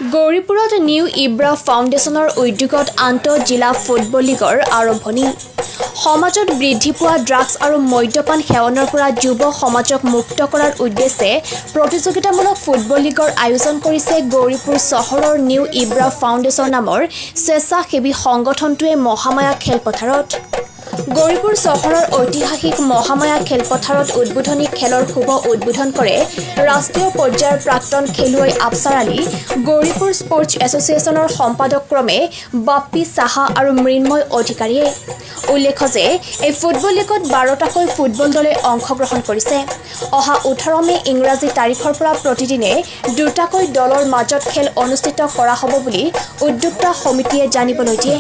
গৌৰীপুৰত new ইব্ৰা ফাউণ্ডেশ্যনৰ উদ্যোগত আন্তঃজিলা ফুটবল লীগৰ আৰম্ভণি। সমাজত বৃদ্ধি পোৱা ড্ৰাগছ আৰু মদ্যপান সেৱনৰ পৰা যুৱ সমাজক মুক্ত কৰাৰ উদ্দেশ্যে প্ৰতিযোগিতামূলক ফুটবল লীগৰ আয়োজন কৰিছে গৌৰীপুৰ চহৰৰ নিউ ইব্ৰা ফাউণ্ডেশ্যন নামৰ স্বেচ্ছাসেৱী সংগঠনটোৱে মহামায়া খেলপথাৰত। গৌৰীপুৰ চহৰৰ ঐতিহাসিক মহামায়া খেলপথাৰত উদ্বোধনী খেলৰ শুভ উদ্বোধন কৰে ৰাষ্ট্ৰীয় পৰ্যায়ৰ প্ৰাক্তন খেলুৱৈ আফছাৰ আলী, গৌৰীপুৰ স্পৰ্টছ এছ'চিয়েশ্যনৰ সম্পাদক ক্ৰমে বাপ্পী সাহা আৰু মৃন্ময় অধিকাৰীয়ে। উল্লেখ্য যে এই ফুটবল লীগত 12টাকৈ ফুটবল দলে অংশগ্ৰহণ কৰিছে। অহা 18 মে ইংৰাজী তাৰিখৰ পৰা প্ৰতিদিনে 2টাকৈ দলৰ মাজত খেল অনুষ্ঠিত কৰা হ'ব বুলি উদ্যোক্তা সমিতিয়ে জানিবলৈ দিয়ে।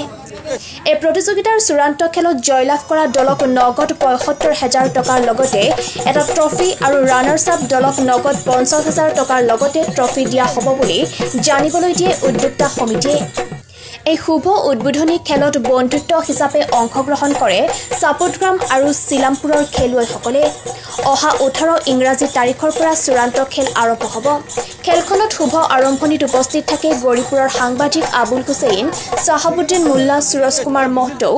এই প্ৰতিযোগিতাৰ চূড়ান্ত খেলত জয়লাভ কৰা দলক নগদ ৭৫,০০০ টকাৰ লগতে এটা ট্ৰফি আৰু ৰানাৰ্ছ আপ দলক নগদ ৫০,০০০ টকাৰ লগতে ট্ৰফি দিয়া হ'ব বুলি জানিবলৈ দিয়ে উদ্যোক্তা সমিতিয়ে। এই শুভ উদ্বোধনী খেলত বন্ধুত্ব হিচাপে অংশগ্ৰহণ কৰে চাপোটগ্ৰাম আৰু চিলামপুৰৰ খেলুৱৈসকলে। অহা 18 ইংৰাজী তাৰিখৰ পৰা চূড়ান্ত খেল আৰম্ভ হ'ব। খেলখনত শুভ আৰম্ভণিত উপস্থিত থাকে গৌৰীপুৰৰ সাংবাদিক আবুল হুছেইন, চাহাবুদ্দিন মোল্লা, সুৰজ কুমাৰ মহতো,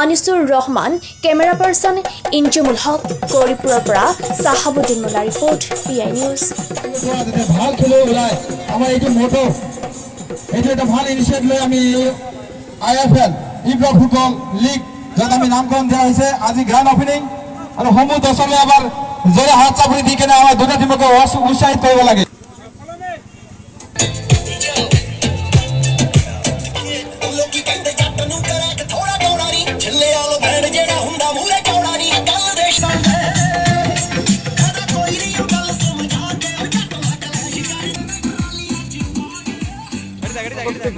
আনিছুৰ ৰহমান, কেমেৰা পাৰ্চন ইঞ্জুমুল হক। গৌৰীপুৰৰ পৰা Shahabuddin Molla report, PI news. এটা ভাল ইনিচিয়েটিভ লৈ আমি IFL ইব্ৰা ফুটবল লীগ যাত আমি নামকৰণ দিয়া হৈছে আজি গ্ৰাণ্ড অপেনিং আৰু সমূহ দৰ্শকে আবাৰ জোৰে হাত চাপৰি দি কেনে আমাৰ দুটা টিমক উৎসাহিত কৰিব লাগে।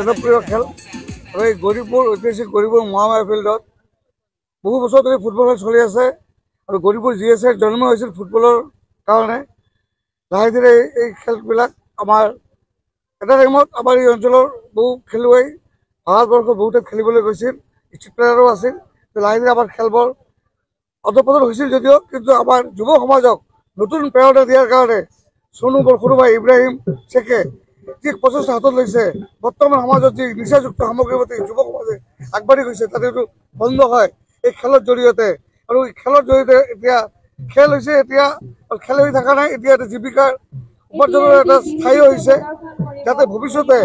জনপ্ৰিয় খেল আৰু এই গৌৰীপুৰ ঐতিহাসিক গৌৰীপুৰ মহামায়া ফিল্ডত বহু বছৰ ধৰি ফুটবল খেল চলি আছে আৰু গৌৰীপুৰ GSA জন্ম হৈছিল ফুটবলৰ কাৰণে। লাহে ধীৰে এই খেলবিলাক আমাৰ এটা টাইমত আমাৰ এই অঞ্চলৰ বহু খেলুৱৈ ভাৰতবৰ্ষৰ বহুতে খেলিবলৈ গৈছিল, ষ্ট্ৰীট প্লেয়াৰো আছিল। লাহে ধীৰে আমাৰ খেলবোৰ অধপতন হৈছিল যদিও কিন্তু আমাৰ যুৱ সমাজক নতুন প্ৰেৰণা দিয়াৰ কাৰণে সোনু বৰসৰুভাই ইব্ৰাহিম শেখে যি প্ৰচেষ্টা হাতত লৈছে, বৰ্তমান সমাজত যি নিচাযুক্ত সামগ্ৰীৰ প্ৰতি যুৱ সমাজে আগবাঢ়ি গৈছে তাতে এইটো বন্ধ হয় এই খেলৰ জৰিয়তে। আৰু এই খেলৰ জৰিয়তে এতিয়া খেল হৈছে, এতিয়া খেল হৈ থকা নাই, এতিয়া এটা জীৱিকাৰ উপাৰ্জনৰ এটা স্থায়ী হৈছে, যাতে ভৱিষ্যতে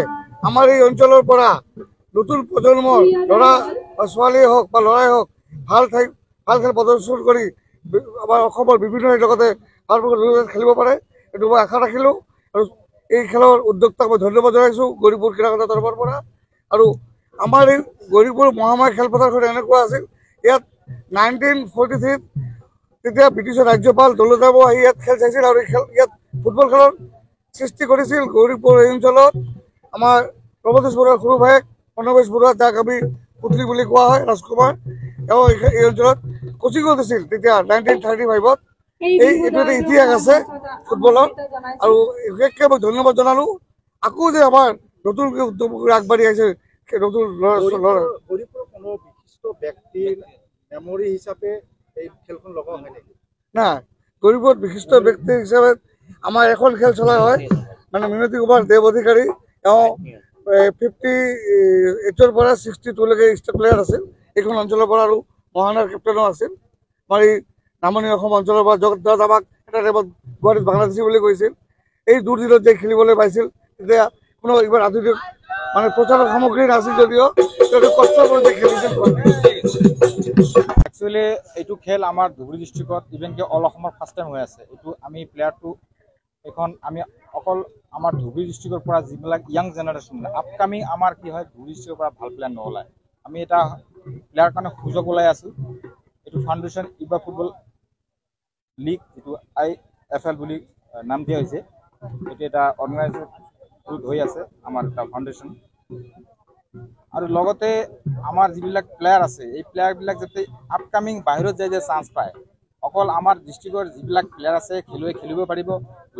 আমাৰ এই অঞ্চলৰ পৰা নতুন প্ৰজন্মৰ ল'ৰা বা ছোৱালীয়ে হওক বা ল'ৰাই হওক ভাল খেল প্ৰদৰ্শন কৰি আমাৰ অসমৰ বিভিন্ন লগতে ভাৰতবৰ্ষৰ খেলিব পাৰে, এইটো মই আশা ৰাখিলোঁ। আৰু এই খেলৰ উদ্যোক্তাক মই ধন্যবাদ জনাইছোঁ গৌৰীপুৰ ক্ৰীড়া তৰফৰ পৰা। আৰু আমাৰ এই গৌৰীপুৰ মহামায়া খেলপথাৰখন এনেকুৱা আছিল, ইয়াত 1943 তেতিয়া ব্ৰিটিছৰ ৰাজ্যপাল দৌলতাবাবু আহি ইয়াত খেল চাইছিল আৰু ইয়াত ফুটবল খেলৰ সৃষ্টি কৰিছিল। গৌৰীপুৰ এই অঞ্চলত আমাৰ প্ৰৱতেশ বৰুৱাৰ সৰু ভায়েক প্ৰণৱেশ বৰুৱা, যাক আমি পুতলি বুলি কোৱা হয়, ৰাজকুমাৰ, তেওঁ এই অঞ্চলত কোচিঙো দিছিল তেতিয়া 1935-ত। এইটো এটা ইতিহাস আছে ফুটবলৰ আৰু বিশেষকৈ মই ধন্যবাদ জনালোঁ আকৌ যে আমাৰ নতুনকৈ উদ্যোগ আগবাঢ়ি আহিছে নতুন মেমৰি হিচাপে এই খেলখন লগা হয় নেকি? না, গৌৰীপুৰত বিশিষ্ট ব্যক্তি হিচাপে আমাৰ এখন খেল চলা হয়, মানে মিনতি কুমাৰ দেৱ অধিকাৰী, তেওঁ 58ৰ পৰা 62লৈকে ষ্টেট প্লেয়াৰ আছিল এইখন অঞ্চলৰ পৰা, আৰু মহানাৰ কেপ্টেনো আছিল। আমাৰ এই নামনি অসম অঞ্চলৰ পৰা জগত আমাক এটা টাইমত গুৱাহাটীত বাংলাদেশী বুলি কৈছিল। এই দূৰ দিনত যে খেলিবলৈ পাইছিল তেতিয়া কোনো ইমান আধুনিক মানে প্ৰচাৰৰ সামগ্ৰী নাছিল যদিও তেওঁলোকে কষ্ট কৰি খেলিছিল। একচুৱেলি এইটো খেল আমাৰ ধুবুৰী ডিষ্ট্ৰিক্টত ইভেনকে অল অসমৰ ফাৰ্ষ্ট টাইম হৈ আছে। এইটো আমি প্লেয়াৰটো এখন আমি অকল আমাৰ ধুবুৰী ডিষ্ট্ৰিক্টৰ পৰা যিবিলাক ইয়াং জেনেৰেশ্যন আপকামিং আমাৰ কি হয় ধুবুৰী ডিষ্ট্ৰিক্টৰ পৰা ভাল প্লেয়াৰ নোলায়, আমি এটা প্লেয়াৰ কাৰণে সুযোগ ওলাই আছোঁ। এইটো ফাউণ্ডেশ্যন ইব্ৰা ফুটবল লীগ, যিটো IFL বুলি নাম দিয়া হৈছে, এইটো এটা অৰ্গেনাইজেশ্যন হৈ আছে আমাৰ এটা ফাউণ্ডেশ্যন। আৰু লগতে আমাৰ যিবিলাক প্লেয়াৰ আছে এই প্লেয়াৰবিলাক যাতে আপকামিং বাহিৰত যাই যে চান্স পায়, অকল আমাৰ ডিষ্ট্ৰিক্টৰ যিবিলাক প্লেয়াৰ আছে খেলুৱৈ খেলিব পাৰিব,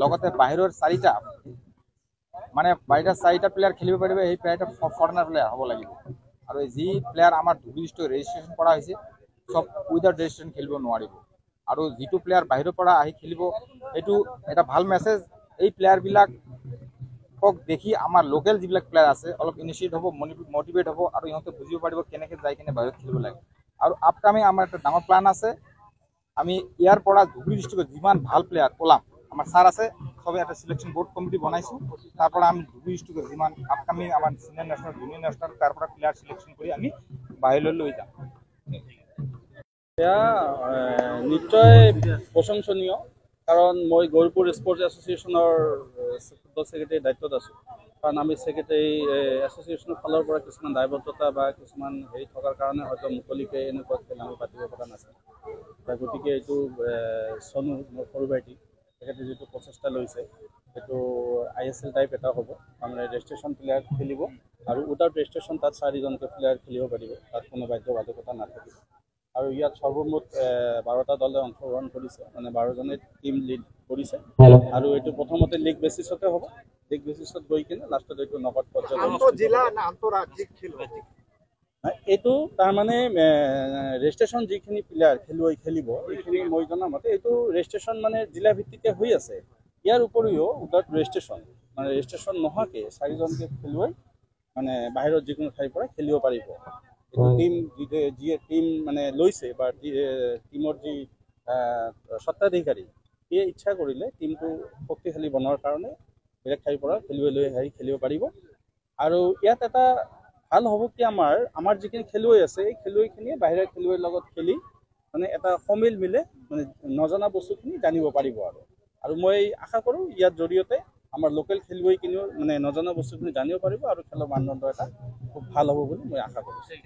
লগতে বাহিৰৰ 4টা প্লেয়াৰ খেলিব পাৰিব, সেই প্লেয়াৰটা ফৰেনাৰ প্লেয়াৰ হ'ব লাগিব। আৰু যি প্লেয়াৰ আমাৰ ধুবুৰী ডিষ্ট্ৰিক্টত ৰেজিষ্ট্ৰেশ্যন কৰা হৈছে চব উইদাউট ৰেজিষ্ট্ৰেশ্যন খেলিব নোৱাৰিব। আৰু যিটো প্লেয়াৰ বাহিৰৰ পৰা আহি খেলিব সেইটো এটা ভাল মেছেজ এই প্লেয়াৰবিলাক ইহঁতক দেখি আমাৰ লোকেল যিবিলাক প্লেয়াৰ আছে অলপ ইনিচিয়েট হ'ব, মটিভেট হ'ব আৰু ইহঁতে বুজিব পাৰিব কেনেকৈ যাই কিনে বাহিৰত খেলিব লাগে। আৰু আপকামিং আমাৰ এটা ডাঙৰ প্লান আছে, আমি ইয়াৰ পৰা ধুবুৰী ডিষ্ট্ৰিক্টত যিমান ভাল প্লেয়াৰ ওলাম, আমাৰ ছাৰ আছে, সবে এটা সিলেকশন বোৰ্ড কমিটি বনাইছোঁ। তাৰ পৰা আমি ধুবুৰী ডিষ্ট্ৰিক্টত যিমান আপকামিং আমাৰ সিনিয়ৰ নেশ্যনেল জুনিয়ৰ নেশ্যনেল তাৰ পৰা প্লেয়াৰ সিলেকশন কৰি আমি বাহিৰলৈ লৈ যাম। এয়া নিশ্চয় প্ৰশংসনীয়, কাৰণ মই গৌৰীপুৰ স্পৰ্টছ এছ'চিয়েশ্যনৰ ফুটবল ছেক্ৰেটাৰীৰ দায়িত্বত আছোঁ। কাৰণ আমি ছেক্ৰেটাৰী এছ'চিয়েশ্যনৰ ফালৰ পৰা কিছুমান দায়বদ্ধতা বা কিছুমান হেৰি থকাৰ কাৰণে হয়তো মুকলিকৈ এনেকুৱা খেল আমি পাতিব পৰা নাছিলোঁ। গতিকে এইটো চনু মোৰ সৰু ভাইটি তেখেতে যিটো প্ৰচেষ্টা লৈছে সেইটো ISL টাইপ এটা হ'ব, তাৰমানে ৰেজিষ্ট্ৰেশ্যন প্লেয়াৰ খেলিব আৰু উইদাউট ৰেজিষ্ট্ৰেশ্যন তাত 4জনকৈ প্লেয়াৰ খেলিব পাৰিব, তাত কোনো বাধ্যবাধকতা নাথাকিব। আৰু ইয়াত সৰ্বমুঠ 12টা দলে অংশগ্ৰহণ কৰিছে, মানে 12জনে টিম লিড কৰিছে। আৰু এইটো প্ৰথমতে লীগ বেচিছতে হ'ব, লীগ বেচিছত গৈ কিনে লাষ্টত এইটো নকআউট পৰ্যায়ত এইটো তাৰমানে ৰেজিষ্ট্ৰেশ্যন যিখিনি প্লেয়াৰ খেলুৱৈ খেলিব এইখিনি মই জনা মতে এইটো ৰেজিষ্ট্ৰেশ্যন মানে জিলা ভিত্তিকে হৈ আছে। ইয়াৰ উপৰিও উইদাউট ৰেজিষ্ট্ৰেশ্যন মানে ৰেজিষ্ট্ৰেশ্যন নোহোৱাকৈ 4জনকৈ খেলুৱৈ মানে বাহিৰত যিকোনো ঠাইৰ পৰা খেলিব পাৰিব। টিম যিয়ে টিম মানে লৈছে বা টিমৰ যি স্বত্বাধিকাৰী সিয়ে ইচ্ছা কৰিলে টিমটো শক্তিশালী বনোৱাৰ কাৰণে বেলেগ ঠাইৰ পৰা খেলুৱৈ লৈ আহি খেলিব পাৰিব। আৰু ইয়াত এটা ভাল হ'ব কি আমাৰ যিখিনি খেলুৱৈ আছে এই খেলুৱৈখিনিয়ে বাহিৰা খেলুৱৈৰ লগত খেলি মানে এটা সমিল মিলে মানে নজনা বস্তুখিনি জানিব পাৰিব। আৰু মই আশা কৰোঁ ইয়াৰ জৰিয়তে আমাৰ লোকেল খেলুৱৈখিনিও মানে নজনা বস্তুখিনি জানিব পাৰিব আৰু খেলৰ মানদণ্ড এটা খুব ভাল হ'ব বুলি মই আশা কৰিছোঁ।